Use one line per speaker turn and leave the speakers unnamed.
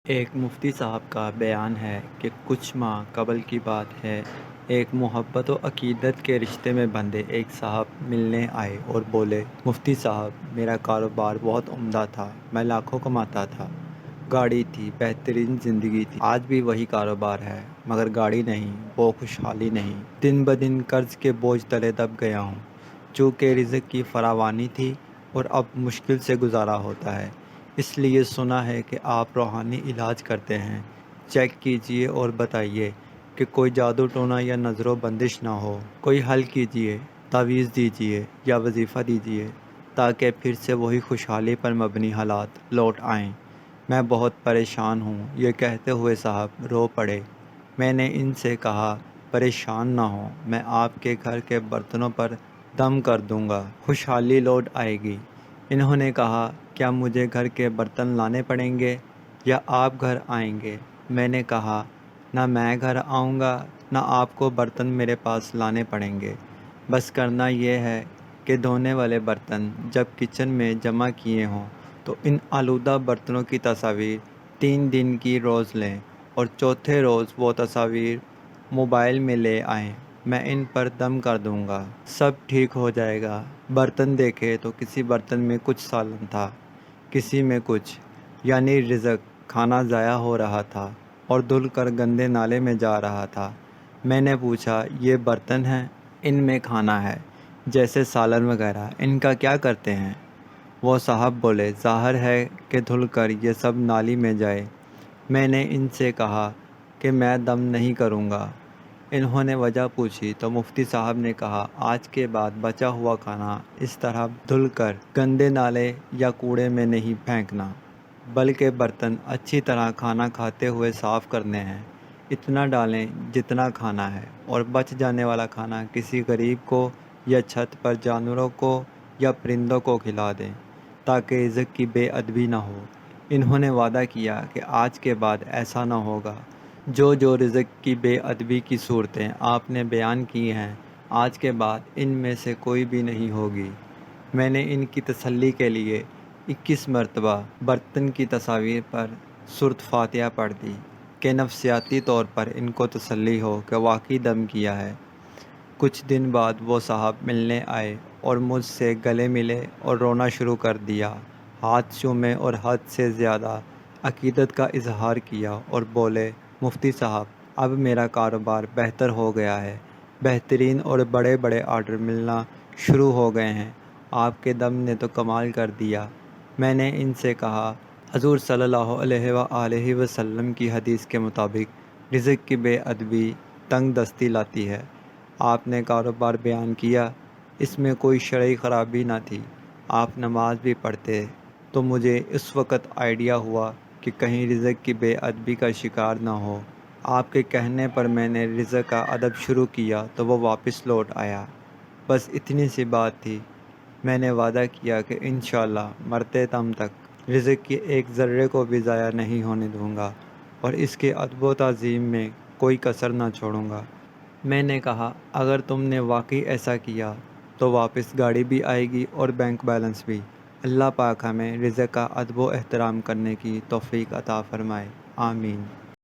ایک مفتی صاحب کا بیان ہے کہ کچھ ماہ قبل کی بات ہے، ایک محبت و عقیدت کے رشتے میں بندھے ایک صاحب ملنے آئے اور بولے، مفتی صاحب، میرا کاروبار بہت عمدہ تھا، میں لاکھوں کماتا تھا، گاڑی تھی، بہترین زندگی تھی۔ آج بھی وہی کاروبار ہے، مگر گاڑی نہیں، وہ خوشحالی نہیں۔ دن بدن قرض کے بوجھ تلے دب گیا ہوں۔ چونکہ رزق کی فراوانی تھی اور اب مشکل سے گزارا ہوتا ہے، اس لیے سنا ہے کہ آپ روحانی علاج کرتے ہیں۔ چیک کیجئے اور بتائیے کہ کوئی جادو ٹونا یا نظر و بندش نہ ہو۔ کوئی حل کیجئے، تعویذ دیجئے یا وظیفہ دیجئے تاکہ پھر سے وہی خوشحالی پر مبنی حالات لوٹ آئیں۔ میں بہت پریشان ہوں۔ یہ کہتے ہوئے صاحب رو پڑے۔ میں نے ان سے کہا، پریشان نہ ہوں، میں آپ کے گھر کے برتنوں پر دم کر دوں گا، خوشحالی لوٹ آئے گی۔ انہوں نے کہا، کیا مجھے گھر کے برتن لانے پڑیں گے یا آپ گھر آئیں گے؟ میں نے کہا، نہ میں گھر آؤں گا نہ آپ کو برتن میرے پاس لانے پڑیں گے۔ بس کرنا یہ ہے کہ دھونے والے برتن جب کچن میں جمع کیے ہوں تو ان آلودہ برتنوں کی تصاویر 3 دن کی روز لیں اور چوتھے روز وہ تصاویر موبائل میں لے آئیں۔ میں ان پر دم کر دوں گا، سب ٹھیک ہو جائے گا۔ برتن دیکھے تو کسی برتن میں کچھ سالن تھا، کسی میں کچھ، یعنی رزق، کھانا ضائع ہو رہا تھا اور دھل کر گندے نالے میں جا رہا تھا۔ میں نے پوچھا، یہ برتن ہیں، ان میں کھانا ہے، جیسے سالن وغیرہ، ان کا کیا کرتے ہیں؟ وہ صاحب بولے، ظاہر ہے کہ دھل کر یہ سب نالی میں جائے۔ میں نے ان سے کہا کہ میں دم نہیں کروں گا۔ انہوں نے وجہ پوچھی تو مفتی صاحب نے کہا، آج کے بعد بچا ہوا کھانا اس طرح دھل کر گندے نالے یا کوڑے میں نہیں پھینکنا، بلکہ برتن اچھی طرح کھانا کھاتے ہوئے صاف کرنے ہیں۔ اتنا ڈالیں جتنا کھانا ہے اور بچ جانے والا کھانا کسی غریب کو یا چھت پر جانوروں کو یا پرندوں کو کھلا دیں تاکہ رزق کی بے ادبی نہ ہو۔ انہوں نے وعدہ کیا کہ آج کے بعد ایسا نہ ہوگا۔ جو رزق کی بے ادبی کی صورتیں آپ نے بیان کی ہیں، آج کے بعد ان میں سے کوئی بھی نہیں ہوگی۔ میں نے ان کی تسلی کے لیے 21 مرتبہ برتن کی تصاویر پر سورۃ فاتحہ پڑھ دی کہ نفسیاتی طور پر ان کو تسلی ہو کہ واقعی دم کیا ہے۔ کچھ دن بعد وہ صاحب ملنے آئے اور مجھ سے گلے ملے اور رونا شروع کر دیا، ہاتھ چومے اور حد سے زیادہ عقیدت کا اظہار کیا اور بولے، مفتی صاحب، اب میرا کاروبار بہتر ہو گیا ہے، بہترین اور بڑے بڑے آرڈر ملنا شروع ہو گئے ہیں، آپ کے دم نے تو کمال کر دیا۔ میں نے ان سے کہا، حضور صلی اللہ علیہ وآلہ وسلم کی حدیث کے مطابق رزق کی بے ادبی تنگ دستی لاتی ہے۔ آپ نے کاروبار بیان کیا، اس میں کوئی شرعی خرابی نہ تھی، آپ نماز بھی پڑھتے، تو مجھے اس وقت آئیڈیا ہوا کہ کہیں رزق کی بے ادبی کا شکار نہ ہو۔ آپ کے کہنے پر میں نے رزق کا ادب شروع کیا تو وہ واپس لوٹ آیا۔ بس اتنی سی بات تھی۔ میں نے وعدہ کیا کہ انشاءاللہ مرتے دم تک رزق کی ایک ذرے کو بھی ضائع نہیں ہونے دوں گا اور اس کے ادب و تعظیم میں کوئی کسر نہ چھوڑوں گا۔ میں نے کہا، اگر تم نے واقعی ایسا کیا تو واپس گاڑی بھی آئے گی اور بینک بیلنس بھی۔ اللہ پاک ہمیں رزق کا ادب و احترام کرنے کی توفیق عطا فرمائے، آمین۔